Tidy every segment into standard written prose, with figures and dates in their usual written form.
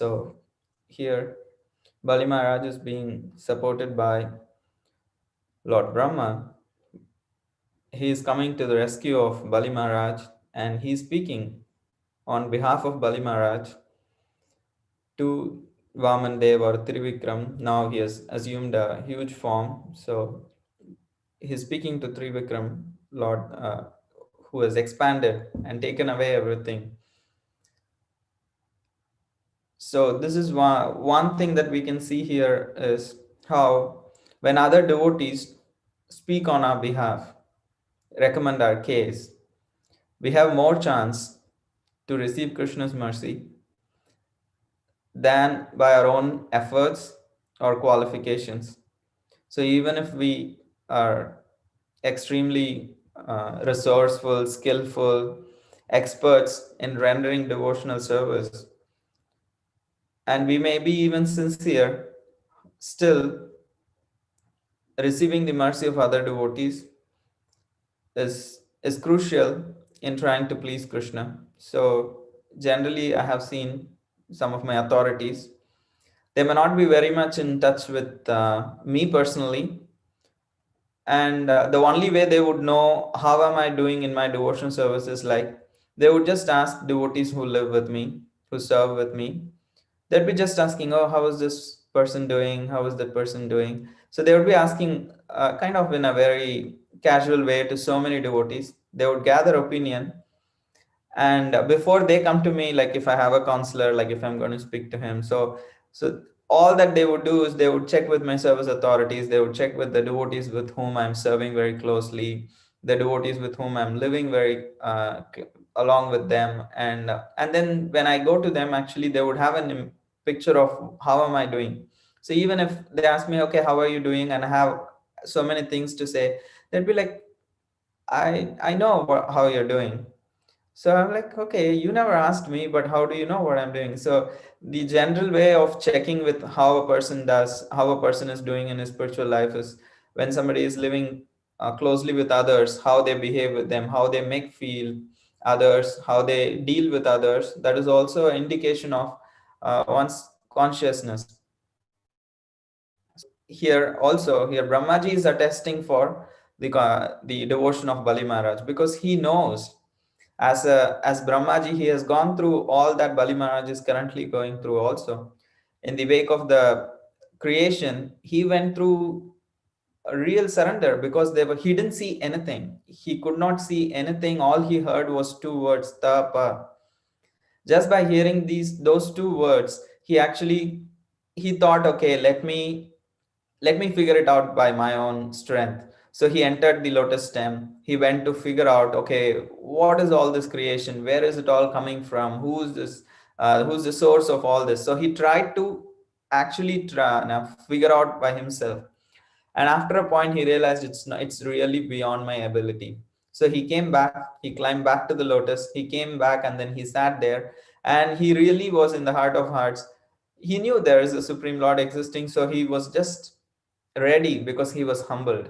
So here Bali Maharaj is being supported by Lord Brahma. He is coming to the rescue of Bali Maharaj, and he is speaking on behalf of Bali Maharaj to Vaman Dev or Trivikram. Now he has assumed a huge form. So he's speaking to Trivikram, Lord, who has expanded and taken away everything. So this is one thing that we can see here is how when other devotees speak on our behalf, recommend our case, we have more chance to receive Krishna's mercy than by our own efforts or qualifications. So even if we are extremely resourceful, skillful, experts in rendering devotional service, and we may be even sincere, still receiving the mercy of other devotees is crucial in trying to please Krishna. So generally, I have seen some of my authorities. They may not be very much in touch with me personally, and the only way they would know how am I doing in my devotion service is like they would just ask devotees who live with me, who serve with me. They'd be just asking, oh, how is this person doing, how is that person doing? So they would be asking kind of in a very casual way to so many devotees. They would gather opinion, and before they come to me, like if I have a counselor, like if I'm going to speak to him, so all that they would do is they would check with my service authorities, they would check with the devotees with whom I'm serving very closely, the devotees with whom I'm living very along with them, and then when I go to them, actually they would have a picture of how am I doing. So even if they ask me, okay, how are you doing, and I have so many things to say, they'd be like, I know how you're doing. So I'm like, okay, you never asked me, but how do you know what I'm doing? So the general way of checking with how a person does, how a person is doing in his spiritual life is when somebody is living closely with others, how they behave with them, how they make feel others, how they deal with others. That is also an indication of one's consciousness. So here Brahmaji is attesting for the devotion of Bali Maharaj because he knows as Brahmaji, he has gone through all that Bali Maharaj is currently going through also. In the wake of the creation, he went through a real surrender because he didn't see anything. He could not see anything. All he heard was two words, tapa. Just by hearing those two words, he thought, okay, let me figure it out by my own strength. So he entered the lotus stem. He went to figure out, okay, what is all this creation? Where is it all coming from? Who's this? Who's the source of all this? So he tried to actually figure out by himself. And after a point, he realized it's really beyond my ability. So he came back. He climbed back to the lotus. He came back and then he sat there. And he really was in the heart of hearts. He knew there is a supreme Lord existing. So he was just ready because he was humbled.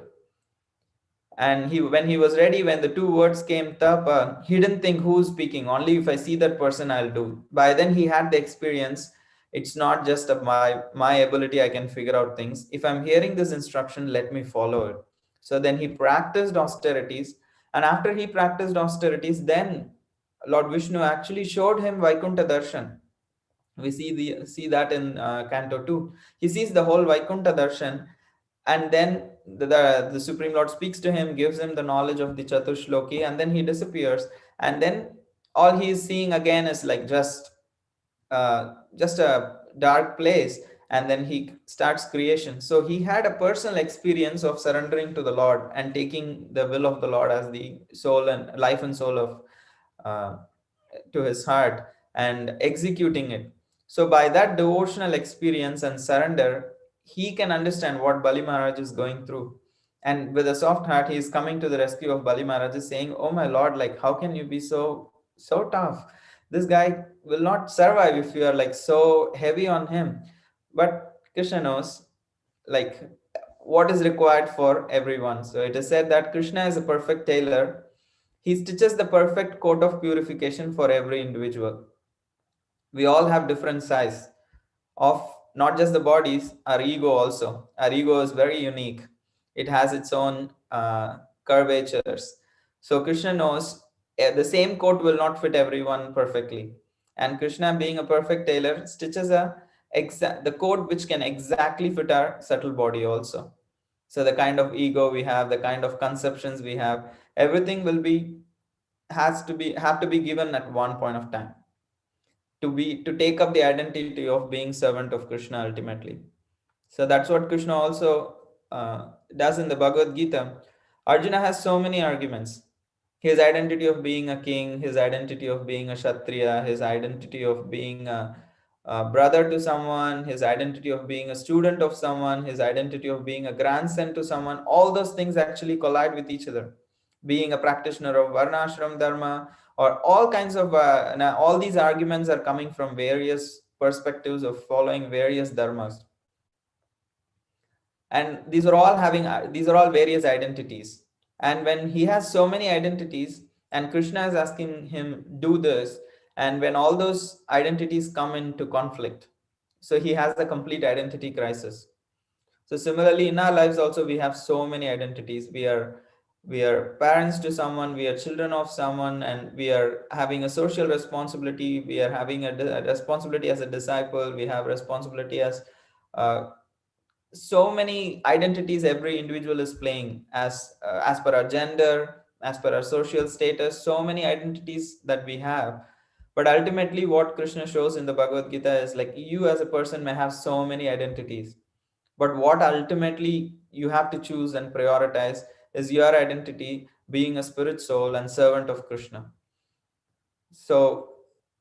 And when he was ready, when the two words came tapa, he didn't think who's speaking, only if I see that person I'll do. By then he had the experience. It's not just of my ability, I can figure out things. If I'm hearing this instruction, let me follow it. So then he practiced austerities, and after he practiced austerities, then Lord Vishnu actually showed him Vaikuntha Darshan. We see that in Canto 2. He sees the whole Vaikuntha Darshan, and then the Supreme Lord speaks to him, gives him the knowledge of the Chaturshloki, and then he disappears. And then all he is seeing again is like just a dark place, and then he starts creation. So he had a personal experience of surrendering to the Lord and taking the will of the Lord as the soul and life and soul of uh, to his heart and executing it. So by that devotional experience and surrender, he can understand what Bali Maharaj is going through. And with a soft heart, he is coming to the rescue of Bali Maharaj, is saying, oh my Lord, like how can you be so tough? This guy will not survive if you are like so heavy on him. But Krishna knows like what is required for everyone. So it is said that Krishna is a perfect tailor. He stitches the perfect coat of purification for every individual. We all have different size. of not just the bodies, our ego also. Our ego is very unique. It has its own curvatures. So Krishna knows the same coat will not fit everyone perfectly. And Krishna, being a perfect tailor, stitches the coat which can exactly fit our subtle body also. So the kind of ego we have, the kind of conceptions we have, everything will be has to be have to be given at one point of time to take up the identity of being servant of Krishna ultimately. So that's what Krishna also does in the Bhagavad Gita. Arjuna has so many arguments. His identity of being a king, his identity of being a Kshatriya, his identity of being a brother to someone, his identity of being a student of someone, his identity of being a grandson to someone, all those things actually collide with each other. Being a practitioner of Varnashram Dharma, or all kinds of, now all these arguments are coming from various perspectives of following various dharmas, and these are all various identities. And when he has so many identities and Krishna is asking him do this, and when all those identities come into conflict, so he has a complete identity crisis. So similarly in our lives also we have so many identities. We are parents to someone, we are children of someone, and we are having a social responsibility, we are having a responsibility as a disciple, we have responsibility as uh, so many identities every individual is playing as per our gender, as per our social status, so many identities that we have. But ultimately what Krishna shows in the Bhagavad Gita is like, you as a person may have so many identities, but what ultimately you have to choose and prioritize is your identity, being a spirit soul and servant of Krishna. So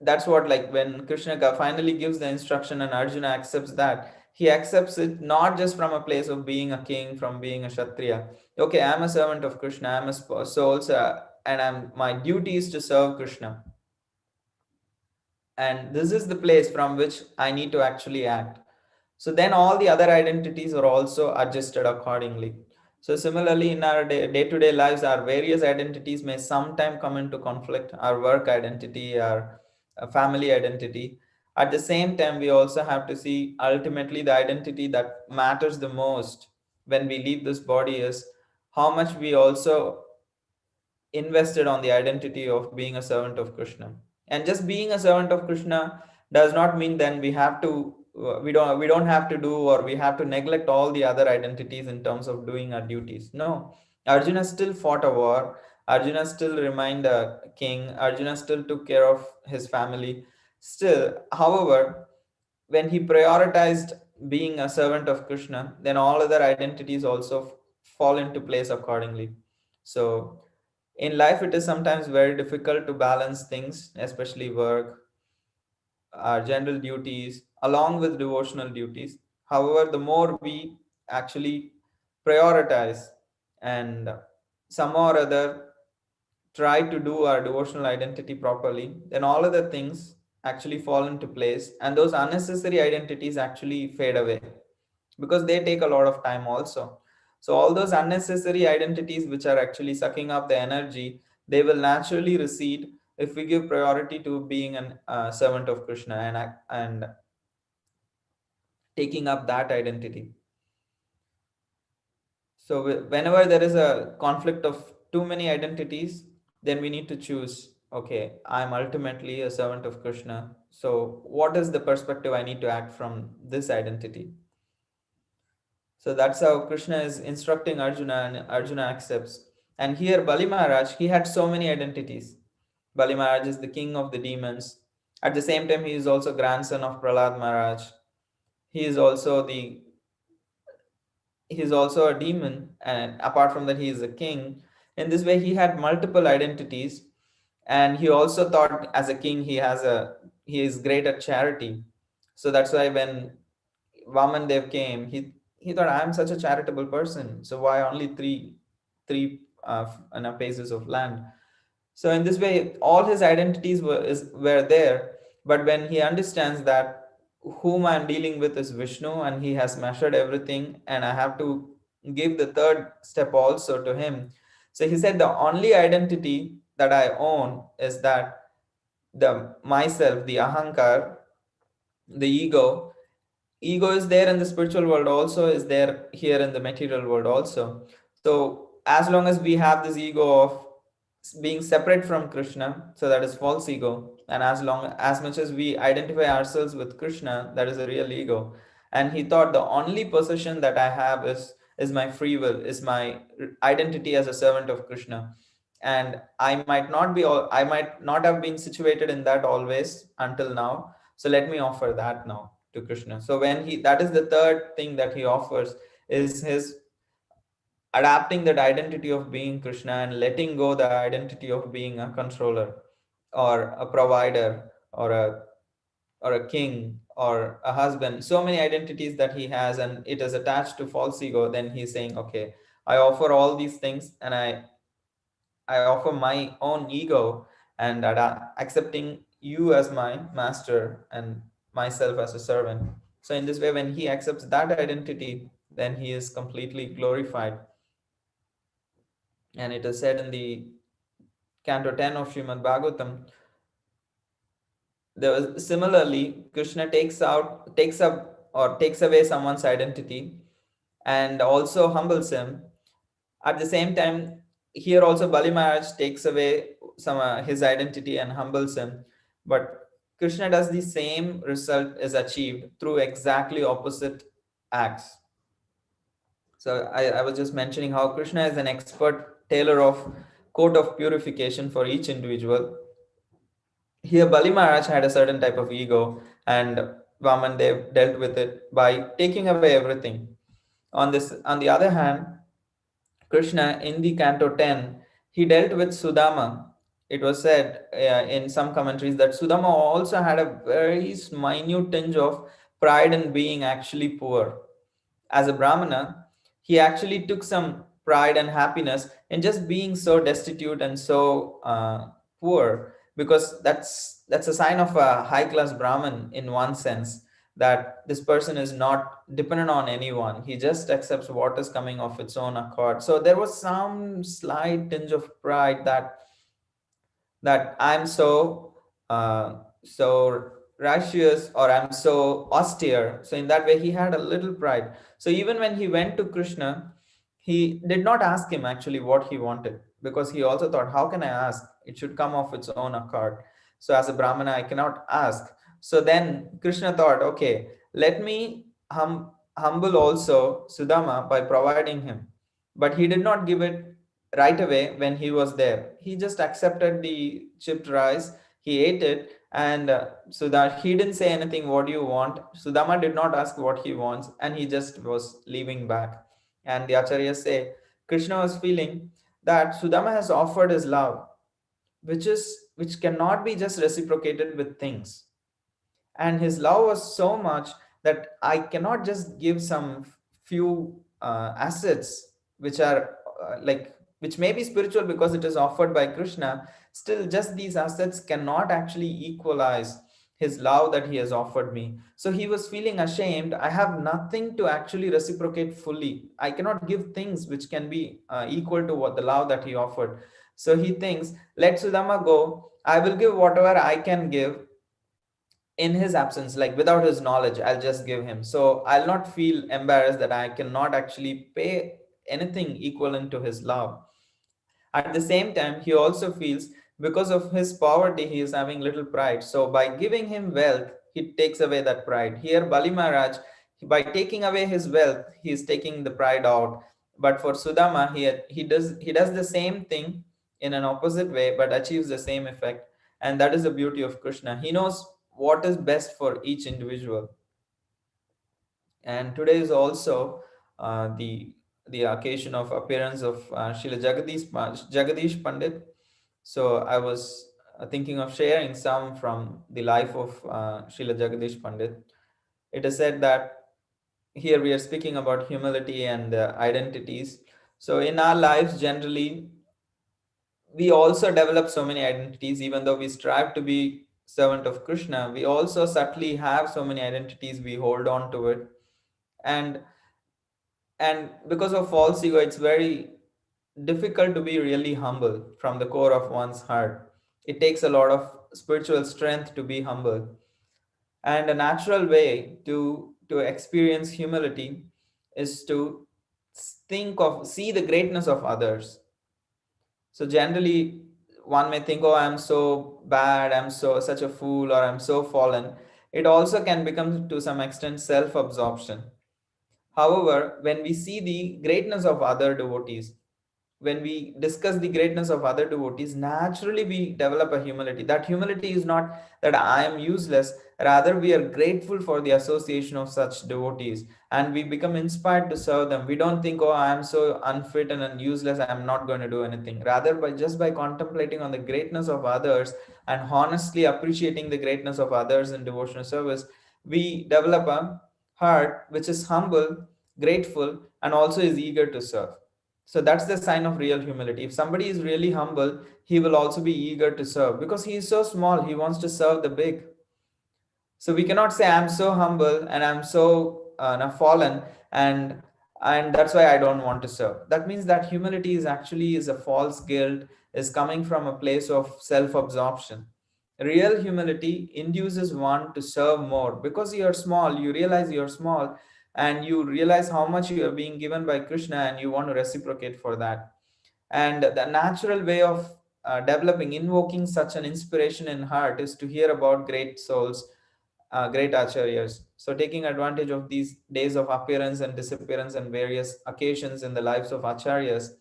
that's what, like, when Krishna finally gives the instruction and Arjuna accepts that, he accepts it not just from a place of being a king, from being a Kshatriya. Okay, I'm a servant of Krishna, I'm a soul, and my duty is to serve Krishna. And this is the place from which I need to actually act. So then all the other identities are also adjusted accordingly. So similarly, in our day-to-day lives, our various identities may sometime come into conflict. Our work identity, our family identity. At the same time, we also have to see ultimately the identity that matters the most when we leave this body is how much we also invested on the identity of being a servant of Krishna. And just being a servant of Krishna does not mean then we don't have to do, or we have to neglect all the other identities in terms of doing our duties. No, Arjuna still fought a war. Arjuna still remained a king. Arjuna still took care of his family. Still, however, when he prioritized being a servant of Krishna, then all other identities also fall into place accordingly. So in life it is sometimes very difficult to balance things, especially work, our general duties along with devotional duties. However, the more we actually prioritize and somehow or other try to do our devotional identity properly, then all other things actually fall into place, and those unnecessary identities actually fade away because they take a lot of time also. So all those unnecessary identities which are actually sucking up the energy, they will naturally recede if we give priority to being an servant of Krishna and taking up that identity. So whenever there is a conflict of too many identities, then we need to choose. Okay, I'm ultimately a servant of Krishna. So what is the perspective I need to act from this identity? So that's how Krishna is instructing Arjuna, and Arjuna accepts. And here, Bali Maharaj, he had so many identities. Bali Maharaj is the king of the demons. At the same time, he is also grandson of Prahlad Maharaj. He is also a demon, and apart from that, he is a king. In this way, he had multiple identities, and he also thought as a king he is great at charity. So that's why when Vaman Dev came, he thought, I'm such a charitable person. So why only three paces of land? So in this way, all his identities were there. But when he understands that whom I'm dealing with is Vishnu, and he has measured everything, and I have to give the third step also to him. So he said, the only identity that I own is that the myself, the ahankar, the ego, ego is there in the spiritual world also, is there here in the material world also. So as long as we have this ego of being separate from Krishna, so that is false ego, and as long as much as we identify ourselves with Krishna, that is a real ego. And he thought the only possession that I have is my free will, is my identity as a servant of Krishna. And I might not have been situated in that always until now, so let me offer that now to Krishna. So when he, that is the third thing that he offers, is his adapting that identity of being Krishna and letting go the identity of being a controller or a provider or a king or a husband. So many identities that he has, and it is attached to false ego. Then he's saying, okay, I offer all these things, and I offer my own ego, and accepting you as my master and myself as a servant. So in this way, when he accepts that identity, then he is completely glorified. And it is said in the Canto 10 of Srimad Bhagavatam, there was similarly Krishna takes up or takes away someone's identity and also humbles him. At the same time, here also Bali Maharaj takes away some his identity and humbles him. But Krishna does the same result is achieved through exactly opposite acts. So I was just mentioning how Krishna is an expert tailor of coat of purification for each individual. Here, Bali Maharaj had a certain type of ego, and Vamandev dealt with it by taking away everything. On the other hand, Krishna in the Canto 10, he dealt with Sudama. It was said in some commentaries that Sudama also had a very minute tinge of pride in being actually poor. As a Brahmana, he actually took some pride and happiness in just being so destitute and so poor, because that's a sign of a high class Brahmin in one sense, that this person is not dependent on anyone. He just accepts what is coming of its own accord. So there was some slight tinge of pride that I'm so righteous, or I'm so austere. So in that way, he had a little pride. So even when he went to Krishna, he did not ask him actually what he wanted, because he also thought, how can I ask? It should come of its own accord. So as a Brahmana, I cannot ask. So then Krishna thought, okay, let me humble also Sudama by providing him. But he did not give it right away when he was there. He just accepted the chipped rice, he ate it, and so that he didn't say anything, what do you want? Sudama did not ask what he wants, and he just was leaving back. And the acharyas say Krishna was feeling that Sudama has offered his love, which cannot be just reciprocated with things. And his love was so much that I cannot just give some few assets which are which may be spiritual because it is offered by Krishna. Still, just these assets cannot actually equalize his love that he has offered me. So he was feeling ashamed. I have nothing to actually reciprocate fully. I cannot give things which can be equal to what the love that he offered. So he thinks, let Sudama go. I will give whatever I can give in his absence, like without his knowledge. I'll just give him, so I'll not feel embarrassed that I cannot actually pay anything equivalent to his love. At the same time, he also feels because of his poverty he is having little pride, so by giving him wealth he takes away that pride. Here Bali Maharaj, by taking away his wealth, he is taking the pride out. But for Sudama, he does the same thing in an opposite way but achieves the same effect. And that is the beauty of Krishna. He knows what is best for each individual. And today is also the occasion of appearance of Srila Jagadish Pandit. So I was thinking of sharing some from the life of Srila Jagadish Pandit. It is said that here we are speaking about humility and identities. So in our lives, generally, we also develop so many identities. Even though we strive to be servant of Krishna, we also subtly have so many identities, we hold on to it. and and because of false ego, it's very difficult to be really humble from the core of one's heart. It takes a lot of spiritual strength to be humble. And a natural way to experience humility is to see the greatness of others. So generally, one may think, "Oh, I'm so bad, I'm so such a fool, or I'm so fallen." It also can become to some extent self-absorption. However, when we see the greatness of other devotees, when we discuss the greatness of other devotees, naturally we develop a humility. That humility is not that I am useless, rather, we are grateful for the association of such devotees and we become inspired to serve them. We don't think, "Oh, I am so unfit and useless, I am not going to do anything." Rather, by just by contemplating on the greatness of others and honestly appreciating the greatness of others in devotional service, we develop a heart which is humble, grateful, and also is eager to serve. So that's the sign of real humility. If somebody is really humble, he will also be eager to serve because he is so small, he wants to serve the big. So we cannot say I'm so humble and I'm so fallen, and that's why I don't want to serve. That means that humility is actually is a false guilt, is coming from a place of self-absorption. Real humility induces one to serve more because you're small, you realize you're small, and you realize how much you are being given by Krishna and you want to reciprocate for that. And the natural way of developing, invoking such an inspiration in heart is to hear about great souls, great acharyas. So, taking advantage of these days of appearance and disappearance and various occasions in the lives of acharyas,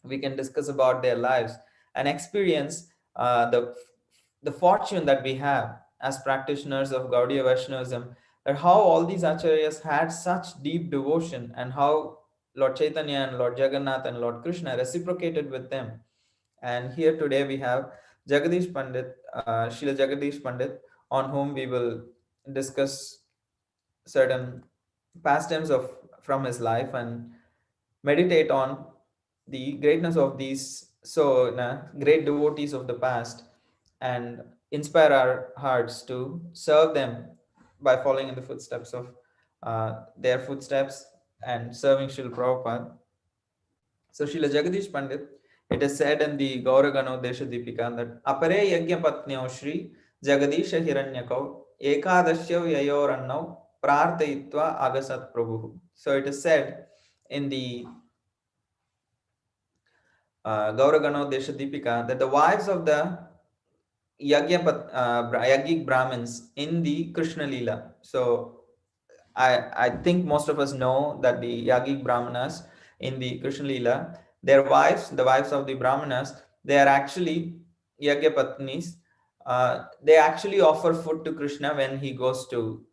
we can discuss about their lives and experience the fortune that we have as practitioners of Gaudiya Vaishnavism, that how all these acharyas had such deep devotion and how Lord Chaitanya and Lord Jagannath and Lord Krishna reciprocated with them. And here today we have Jagadish Pandit, Srila Jagadish Pandit, on whom we will discuss certain pastimes of from his life and meditate on the greatness of these great devotees of the past and inspire our hearts to serve them by following in the footsteps of their footsteps and serving Srila Prabhupada. So Srila Jagadish Pandit, it is said in the Gaura Desha Deepika that Apare Yajna Patnyo Shri Jagadisha Hiranyakau Ekadashya Yayorannau Prarthayitva Agasat Prabhu. So it is said in the Gaura Desha Deepika that the wives of the Yajnik Brahmins in the Krishna Leela. So I think most of us know that the Yajnik Brahmanas in the Krishna Leela, their wives, the wives of the Brahmanas, they are actually Yajna Patnis. They actually offer food to Krishna when he goes to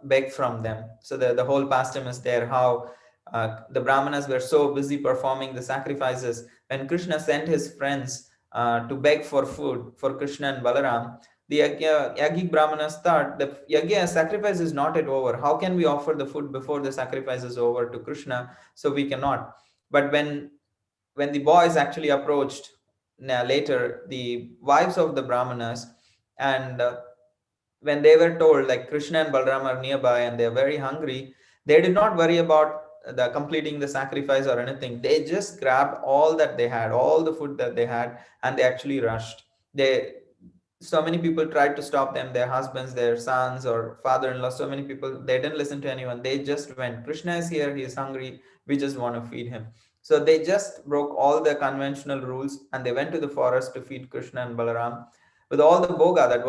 beg from them. So the whole pastime is there, how the Brahmanas were so busy performing the sacrifices. When Krishna sent his friends to beg for food for Krishna and Balaram, the Yajnik Brahmanas thought the Yajna sacrifice is not yet over. How can we offer the food before the sacrifice is over to Krishna? So we cannot. But when the boys actually approached later, the wives of the Brahmanas, and when they were told like Krishna and Balaram are nearby and they're very hungry, they did not worry about the completing the sacrifice or anything. They just grabbed all that they had, all the food that they had, and they actually rushed. They So many people tried to stop them, their husbands, their sons, or father-in-law. So many people, they didn't listen to anyone. They just went, Krishna is here, he is hungry, we just want to feed him. So they just broke all the conventional rules and they went to the forest to feed Krishna and Balaram with all the boga that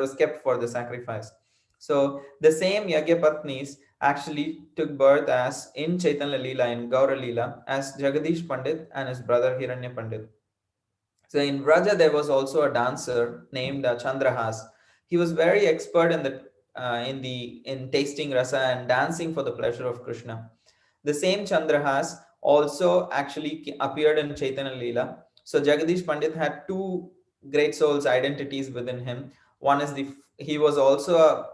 was kept for the sacrifice. So the same Yagya Patnis actually took birth as in Chaitanya Leela, in Gaura Leela, as Jagadish Pandit and his brother Hiranya Pandit. So in Vraja, there was also a dancer named Chandrahas. He was very expert in tasting rasa and dancing for the pleasure of Krishna. The same Chandrahas also actually appeared in Chaitanya Leela. So Jagadish Pandit had two great souls identities within him. One is he was also a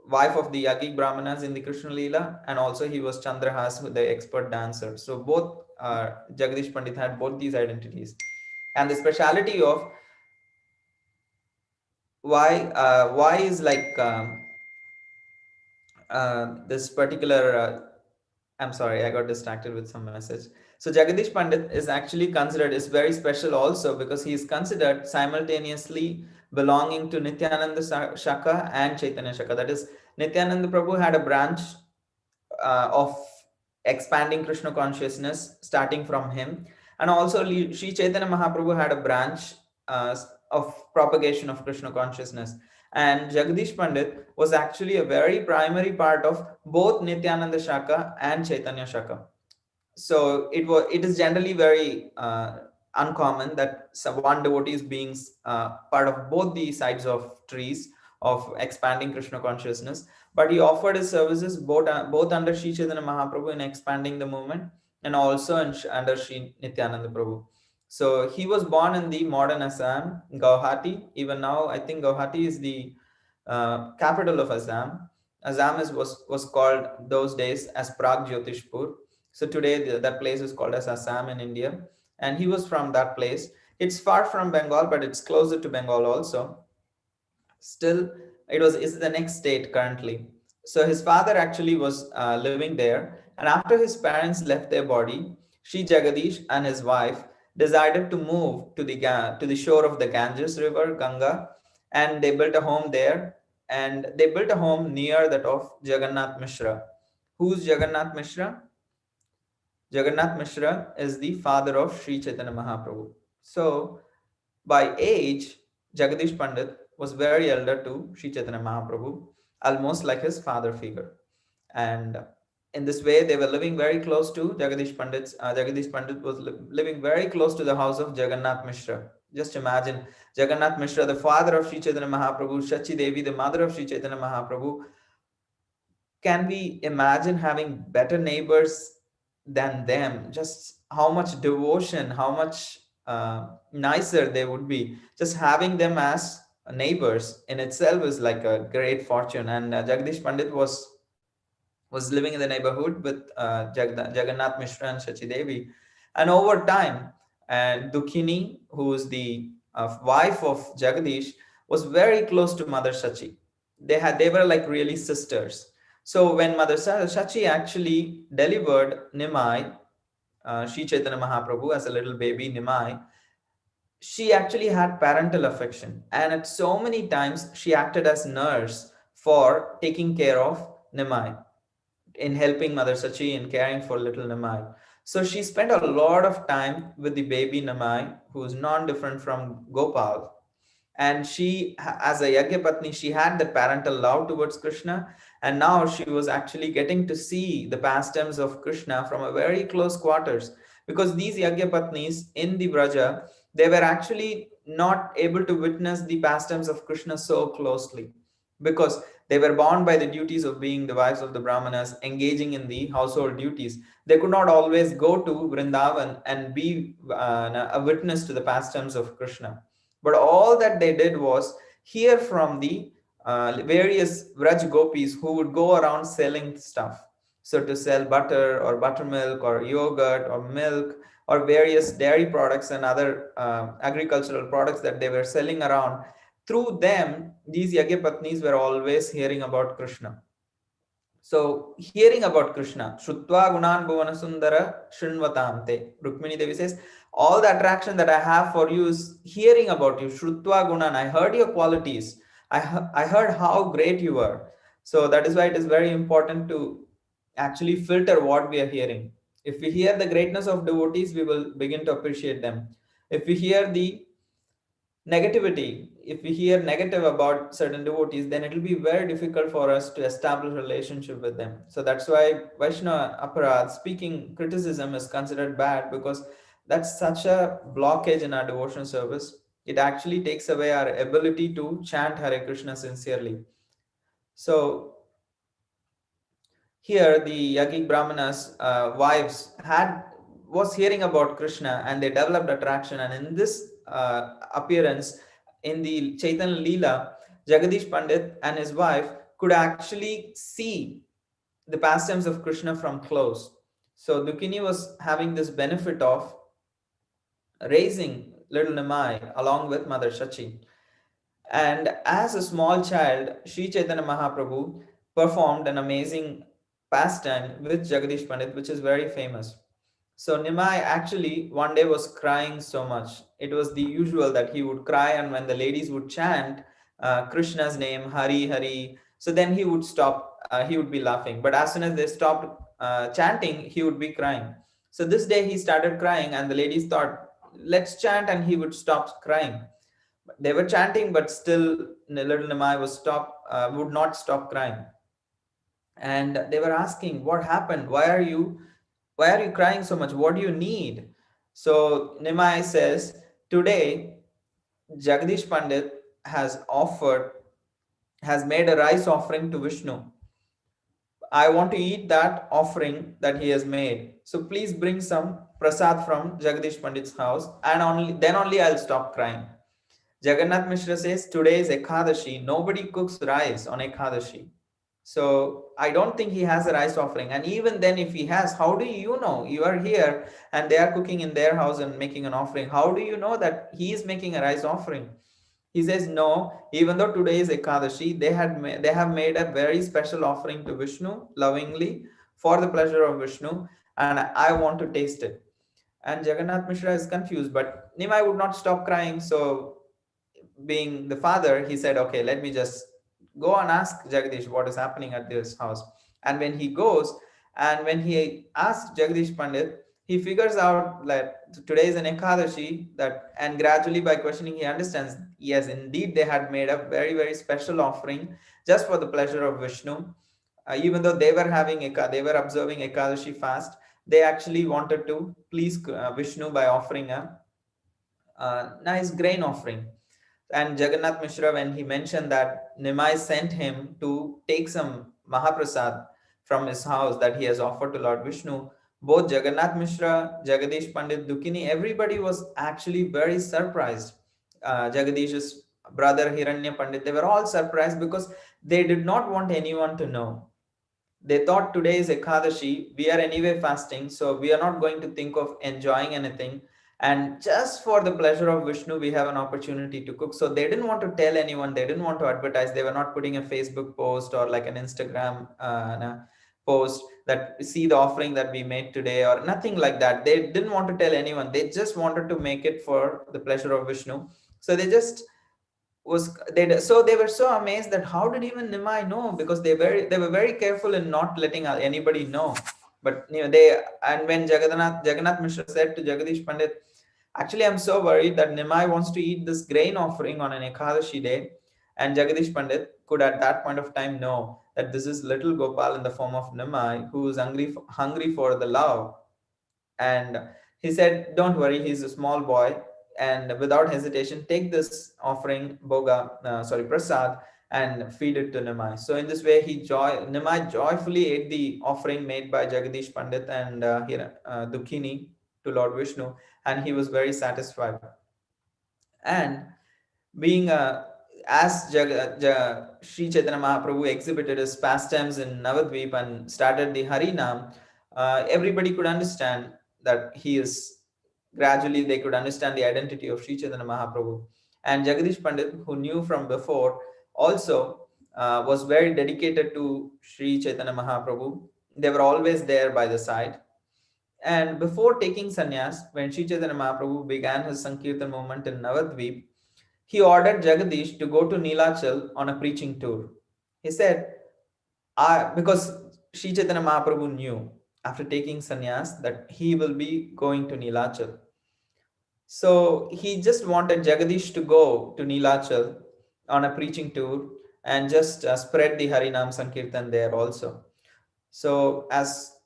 wife of the Yagik Brahmanas in the Krishna Leela, and also he was Chandrahas, the expert dancer. So both Jagadish Pandit had both these identities. And the speciality of why is like this particular I'm sorry, I got distracted with some message. So Jagadish Pandit is actually considered is very special also because he is considered simultaneously belonging to Nityananda Shaka and Chaitanya Shaka. That is, Nityananda Prabhu had a branch of expanding Krishna consciousness starting from him. And also, Sri Chaitanya Mahaprabhu had a branch of propagation of Krishna consciousness. And Jagadish Pandit was actually a very primary part of both Nityananda Shaka and Chaitanya Shaka. So it is generally very uncommon that one devotee is being part of both the sides of trees of expanding Krishna consciousness, but he offered his services both under Sri Chaitanya Mahaprabhu in expanding the movement, and also under Sri Nityananda Prabhu. So he was born in the modern Assam, Guwahati. Even now, I think Guwahati is the capital of Assam. Assam was called those days as Prag Jyotishpur. So today that place is called as Assam in India, and he was from that place. It's far from Bengal, but it's closer to Bengal also. Still, it was is the next state currently. So his father actually was living there, and after his parents left their body, Sri Jagadish and his wife decided to move to the shore of the Ganges River, Ganga, and they built a home there. And they built a home near that of Jagannath Mishra. Who's Jagannath Mishra? Jagannath Mishra is the father of Sri Chaitanya Mahaprabhu. So, by age, Jagadish Pandit was very elder to Sri Chaitanya Mahaprabhu, almost like his father figure. And in this way, they were living very close to Jagadish Pandit. Jagadish Pandit was living very close to the house of Jagannath Mishra. Just imagine Jagannath Mishra, the father of Sri Chaitanya Mahaprabhu, Shachi Devi, the mother of Sri Chaitanya Mahaprabhu. Can we imagine having better neighbors than them? Just how much devotion, how much nicer they would be. Just having them as neighbors in itself is like a great fortune. And Jagdish Pandit was living in the neighborhood with Jagannath Mishra and Shachi Devi. And over time, and Dukhini, who is the wife of Jagadish, was very close to Mother Shachi. They were like really sisters. So when Mother Shachi actually delivered Nimai, Sri Chaitanya Mahaprabhu as a little baby Nimai, she actually had parental affection, and at so many times she acted as nurse for taking care of Nimai, in helping Mother Sachi in caring for little Namai. So she spent a lot of time with the baby Namai, who is non-different from Gopal. And she, as a Yagyapatni, she had the parental love towards Krishna. And now she was actually getting to see the pastimes of Krishna from a very close quarters. Because these Yagyapatnis in the Vraja, they were actually not able to witness the pastimes of Krishna so closely, because they were bound by the duties of being the wives of the Brahmanas, engaging in the household duties. They could not always go to Vrindavan and be a witness to the pastimes of Krishna. But all that they did was hear from the various Vraj gopis who would go around selling stuff. So to sell butter or buttermilk or yogurt or milk or various dairy products and other agricultural products that they were selling around, through them, these Yagyapatnis were always hearing about Krishna. So, hearing about Krishna, Shrutva Gunan Bhuvana Sundara Shrinvatamte. Rukmini Devi says, all the attraction that I have for you is hearing about you. Shrutva Gunan, I heard your qualities. I heard how great you are. So, that is why it is very important to actually filter what we are hearing. If we hear the greatness of devotees, we will begin to appreciate them. If we hear the negativity, if we hear negative about certain devotees, then it will be very difficult for us to establish a relationship with them. So that's why Vaishnava aparad, speaking criticism, is considered bad, because that's such a blockage in our devotional service. It actually takes away our ability to chant Hare Krishna sincerely. So here the Yagik Brahmanas wives was hearing about Krishna, and they developed attraction. And in this appearance in the Chaitanya Leela, Jagadish Pandit and his wife could actually see the pastimes of Krishna from close. So Dukini was having this benefit of raising little Nimai along with Mother Shachi. And as a small child, Sri Chaitanya Mahaprabhu performed an amazing pastime with Jagadish Pandit, which is very famous. So Nimai actually one day was crying so much. It was the usual that he would cry, and when the ladies would chant Krishna's name, Hari Hari, So then he would stop, he would be laughing. But as soon as they stopped chanting, he would be crying. So this day he started crying, and the ladies thought, let's chant, and he would stop crying. They were chanting, but still little Nimai would not stop crying. And they were asking, what happened? Why are you crying so much? What do you need? So Nimai says, today Jagadish Pandit has made a rice offering to Vishnu. I want to eat that offering that he has made. So please bring some prasad from Jagadish Pandit's house, and only I'll stop crying. Jagannath Mishra says, today is Ekadashi. Nobody cooks rice on Ekadashi. So I don't think he has a rice offering. And even then, if he has, how do you know? You are here and they are cooking in their house and making an offering. How do you know that he is making a rice offering? He says, no, even though today is Ekadashi, they have made a very special offering to Vishnu lovingly for the pleasure of Vishnu, and I want to taste it. And Jagannath Mishra is confused, but Nimai would not stop crying. So being the father, he said, okay, let me just go and ask Jagadish what is happening at this house. And when he goes, and when he asks Jagadish Pandit, he figures out that today is an Ekadashi, and gradually by questioning, he understands, yes, indeed, they had made a very, very special offering just for the pleasure of Vishnu. Even though they were observing Ekadashi fast, they actually wanted to please Vishnu by offering a nice grain offering. And Jagannath Mishra, when he mentioned that Nimai sent him to take some Mahaprasad from his house that he has offered to Lord Vishnu, both Jagannath Mishra, Jagadish Pandit, Dukini, everybody was actually very surprised. Jagadish's brother Hiranya Pandit, they were all surprised because they did not want anyone to know. They thought today is Ekadashi, we are anyway fasting, so we are not going to think of enjoying anything. And just for the pleasure of Vishnu, we have an opportunity to cook. So they didn't want to tell anyone, they didn't want to advertise, they were not putting a Facebook post or like an Instagram post that see the offering that we made today or nothing like that. They didn't want to tell anyone, they just wanted to make it for the pleasure of Vishnu. So they were so amazed that how did even Nimai know, because they were very careful in not letting anybody know. But when Jagannath Mishra said to Jagadish Pandit, actually I'm so worried that Nimai wants to eat this grain offering on an Ekadashi day, and Jagadish Pandit could at that point of time know that this is little Gopal in the form of Nimai who is hungry for the love. And he said, don't worry, he's a small boy, and without hesitation take this offering prasad, and feed it to Nimai. So in this way Nimai joyfully ate the offering made by Jagadish Pandit and Dukhini to Lord Vishnu, and he was very satisfied. And being as Sri Chaitanya Mahaprabhu exhibited his pastimes in Navadvip and started the Harinam, everybody could understand that he is gradually they could understand the identity of Sri Chaitanya Mahaprabhu. And Jagadish Pandit, who knew from before, also was very dedicated to Sri Chaitanya Mahaprabhu. They were always there by the side. And before taking sannyas, when Sri Chaitanya Mahaprabhu began his Sankirtan movement in Navadvip, he ordered Jagadish to go to Nilachal on a preaching tour. He said, because Sri Chaitanya Mahaprabhu knew after taking sannyas that he will be going to Nilachal. So he just wanted Jagadish to go to Nilachal on a preaching tour and just spread the Harinam Sankirtan there also. So as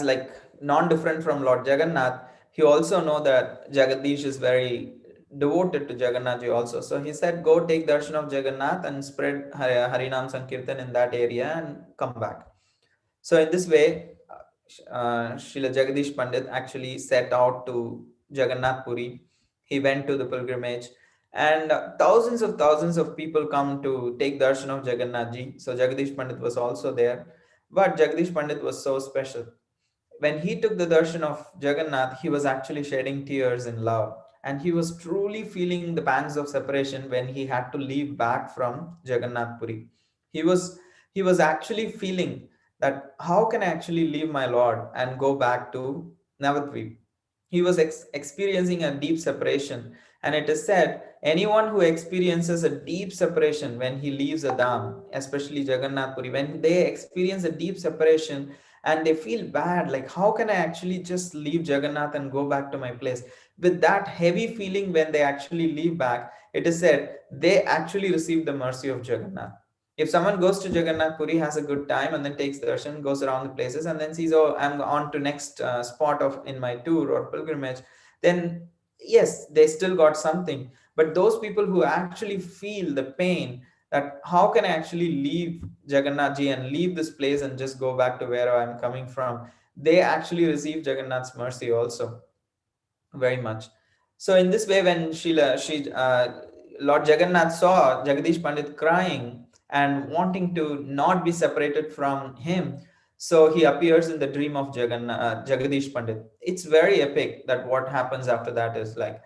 like non-different from Lord Jagannath, he also know that Jagadish is very devoted to Jagannath ji also. So he said, go take darshan of Jagannath and spread Harinam Sankirtan in that area and come back. So in this way, Srila Jagadish Pandit actually set out to Jagannath Puri. He went to the pilgrimage, and thousands of people come to take darshan of Jagannath ji. So Jagadish Pandit was also there. But Jagadish Pandit was so special. When he took the darshan of Jagannath, he was actually shedding tears in love. And he was truly feeling the pangs of separation when he had to leave back from Jagannath Puri. He was he was actually feeling that how can I actually leave my Lord and go back to Navadvip? He was experiencing a deep separation, And it is said, anyone who experiences a deep separation when he leaves a dham, especially Jagannath Puri, when they experience a deep separation and they feel bad, like, how can I actually just leave Jagannath and go back to my place? With that heavy feeling, when they actually leave back, it is said they actually receive the mercy of Jagannath. If someone goes to Jagannath Puri, has a good time, and then takes darshan, goes around the places, and then sees, oh, I'm on to next spot of in my tour or pilgrimage, then yes, they still got something. But those people who actually feel the pain, that how can I actually leave Jagannath ji and leave this place and just go back to where I'm coming from, they actually receive Jagannath's mercy also very much. So in this way, when Lord Jagannath saw Jagadish Pandit crying and wanting to not be separated from him, so he appears in the dream of Jagadish Pandit. It's very epic that what happens after that is like,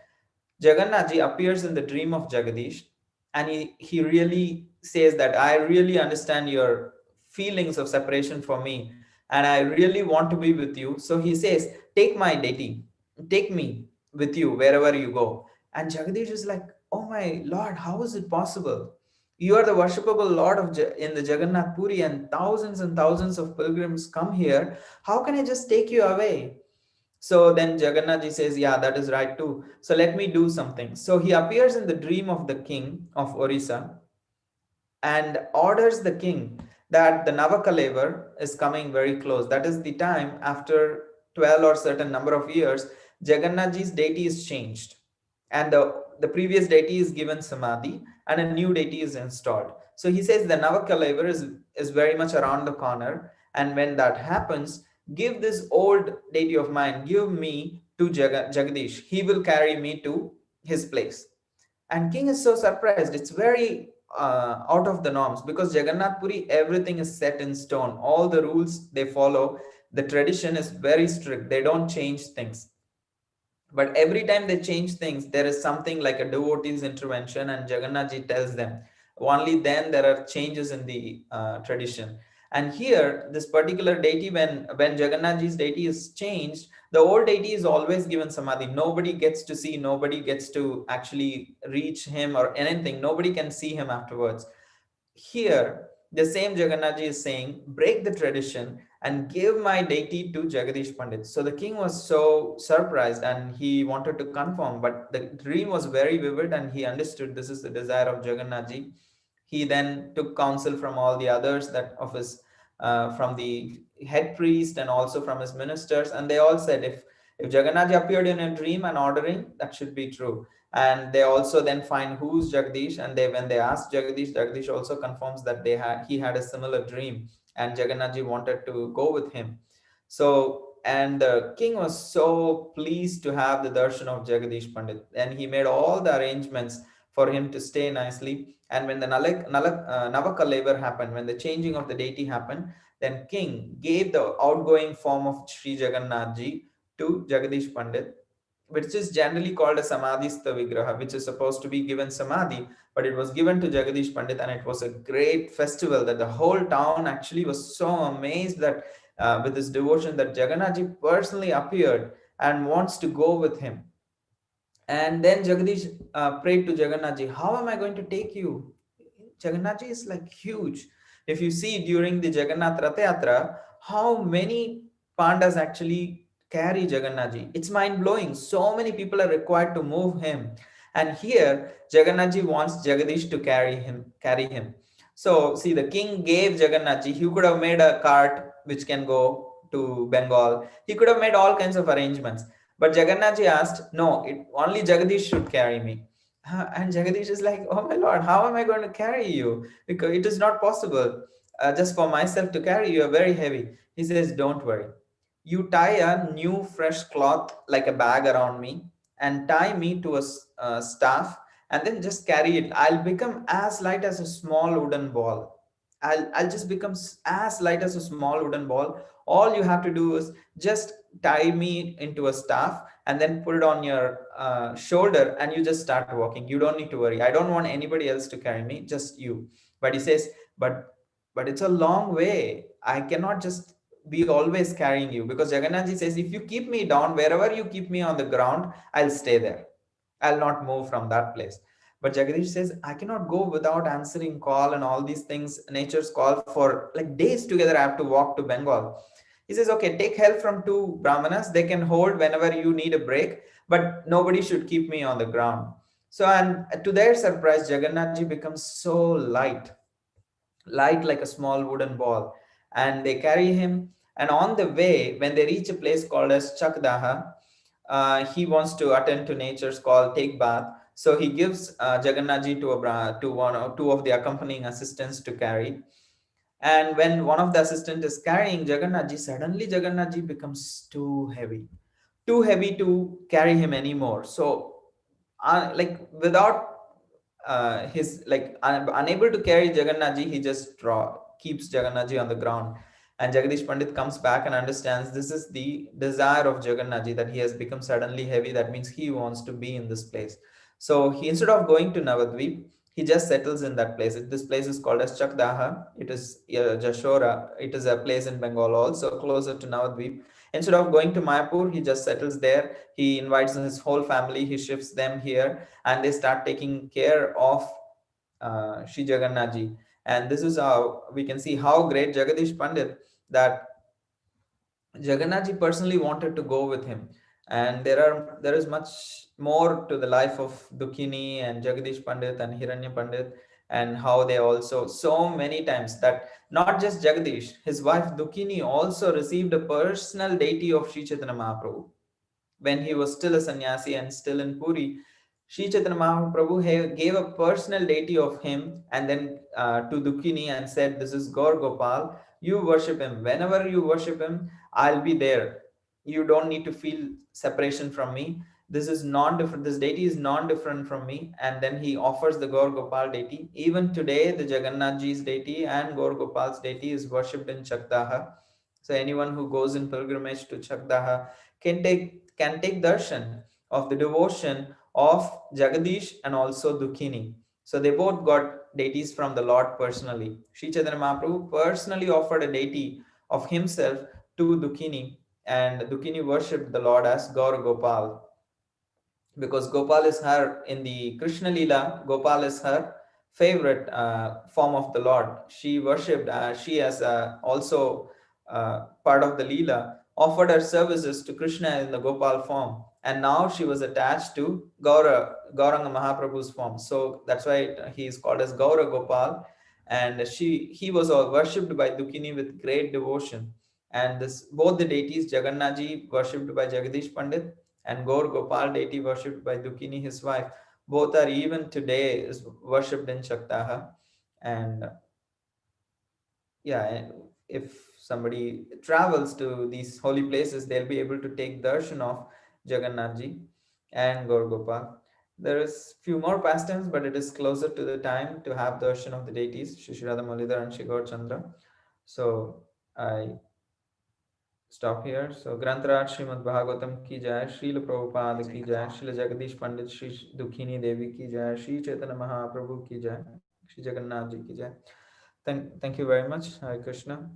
Jagannath ji appears in the dream of Jagadish, and he really says that I really understand your feelings of separation from me, and I really want to be with you. So he says, take my deity, take me with you wherever you go. And Jagadish is like, oh my Lord, how is it possible? You are the worshipable Lord in the Jagannath Puri, and thousands of pilgrims come here. How can I just take you away? So then Jagannath ji says, yeah, that is right too. So let me do something. So he appears in the dream of the king of Orissa and orders the king that the Navakalevar is coming very close. That is the time after 12 or certain number of years, Jagannath ji's deity is changed. And the previous deity is given Samadhi and a new deity is installed. So he says the Navakalevar is very much around the corner. And when that happens, give this old deity of mine, give me to Jagadish. He will carry me to his place. And king is so surprised. It's very out of the norms, because Jagannath Puri, everything is set in stone. All the rules they follow, the tradition is very strict. They don't change things. But every time they change things, there is something like a devotee's intervention, and Jagannath ji tells them. Only then there are changes in the tradition. And here, this particular deity, when Jagannath ji's deity is changed, the old deity is always given samadhi. Nobody gets to see, nobody gets to actually reach him or anything. Nobody can see him afterwards. Here, the same Jagannath ji is saying, break the tradition and give my deity to Jagadish Pandit. So the king was so surprised and he wanted to confirm, but the dream was very vivid and he understood this is the desire of Jagannath ji. He then took counsel from all the others, that of his, from the head priest and also from his ministers, and they all said, if Jagannath ji appeared in a dream and ordering, that should be true. And they also then find who's Jagadish, and they when they ask Jagadish, Jagadish also confirms that he had a similar dream, and Jagannath ji wanted to go with him. So, and the king was so pleased to have the darshan of Jagadish Pandit, and he made all the arrangements for him to stay nicely. And when the Navakalevar happened, when the changing of the deity happened, then king gave the outgoing form of Sri Jagannath ji to Jagadish Pandit, which is generally called a Samadhistha Vigraha, which is supposed to be given Samadhi, but it was given to Jagadish Pandit, and it was a great festival that the whole town actually was so amazed that with this devotion, that Jagannath ji personally appeared and wants to go with him. And then Jagadish prayed to Jagannath ji, how am I going to take you? Jagannath ji is like huge. If you see during the Jagannath Rath Yatra, how many pandas actually carry Jagannath ji. It's mind blowing. So many people are required to move him. And here, Jagannath ji wants Jagadish to carry him. So, see, the king gave Jagannath ji, he could have made a cart which can go to Bengal. He could have made all kinds of arrangements. But Jagannath ji asked, no, only Jagadish should carry me. And Jagadish is like, oh my Lord, how am I going to carry you? Because it is not possible. Just for myself to carry you, are very heavy. He says, don't worry. You tie a new fresh cloth like a bag around me and tie me to a staff, and then just carry it. I'll become as light as a small wooden ball. I'll just become as light as a small wooden ball. All you have to do is just tie me into a staff and then put it on your shoulder, and you just start walking. You don't need to worry. I don't want anybody else to carry me, just you. But he says, but it's a long way. I cannot just be always carrying you, because Jagannath ji says, if you keep me down, wherever you keep me on the ground, I'll stay there. I'll not move from that place. But Jagadish says, I cannot go without answering call and all these things, nature's call, for like days together. I have to walk to Bengal. He says, okay, take help from two Brahmanas. They can hold whenever you need a break, but nobody should keep me on the ground. So, and to their surprise, Jagannathji becomes so light like a small wooden ball. And they carry him. And on the way, when they reach a place called as Chakdaha, he wants to attend to nature's call, take bath. So he gives Jagannathji to one or two of the accompanying assistants to carry. And when one of the assistants is carrying Jagannathji, suddenly Jagannathji becomes too heavy to carry him anymore. So, like without his like unable to carry Jagannathji, he just keeps Jagannathji on the ground. And Jagadish Pandit comes back and understands this is the desire of Jagannathji, that he has become suddenly heavy. That means he wants to be in this place. So he, instead of going to Navadvip, he just settles in that place. This place is called as Chakdaha. It is Jashora. It is a place in Bengal, also closer to Navadvip. Instead of going to Mayapur, he just settles there. He invites his whole family. He shifts them here, and they start taking care of Sri Jagannathji. And this is how we can see how great Jagadish Pandit, that Jagannathji personally wanted to go with him. And there is much more to the life of Dukhini and Jagadish Pandit and Hiranya Pandit, and how they also so many times that not just Jagadish, his wife Dukhini also received a personal deity of Sri Chaitanya Mahaprabhu when he was still a sannyasi and still in Puri. Sri Chaitanya Mahaprabhu gave a personal deity of him, and then to Dukhini, and said, this is Gaur Gopal. You worship him. Whenever you worship him, I'll be there. You don't need to feel separation from me. This is non-different. This deity is non-different from me. And then he offers the Gaur Gopal deity. Even today, the Jagannathji's deity and Gaur Gopal's deity is worshipped in Chakdaha. So anyone who goes in pilgrimage to Chakdaha can take darshan of the devotion of Jagadish and also Dukhini. So they both got deities from the Lord personally. Sri Chaitanya Mahaprabhu personally offered a deity of himself to Dukhini, and Dukhini worshipped the Lord as Gaur Gopal, because Gopal is her in the Krishna Lila. Gopal is her favorite form of the Lord. She worshipped, she as also part of the Lila, offered her services to Krishna in the Gopal form. And now she was attached to Gauranga Mahaprabhu's form. So that's why he is called as Gaura Gopal. And he was all worshipped by Dukhini with great devotion. And this both the deities, Jagannathji worshipped by Jagadish Pandit, and Gaur Gopal deity worshipped by Dukhini, his wife, both are even today is worshipped in Shaktaha. And yeah, if somebody travels to these holy places, they'll be able to take darshan of Jagannathji and Gaur Gopal. There is few more pastimes, but it is closer to the time to have darshan of the deities, Shri Radha Mulidhar and Shri Gaur Chandra. So I stop here. So Grantaraj Srimad Bhagavatam ki jai, Srila Prabhupada ki jai, Srila Jagadish Pandit, Shri Dukhini Devi ki jai, Shri Chaitanya Mahaprabhu ki jai, Shri Jagannath ji ki jai. Thank you very much. Hare Krishna.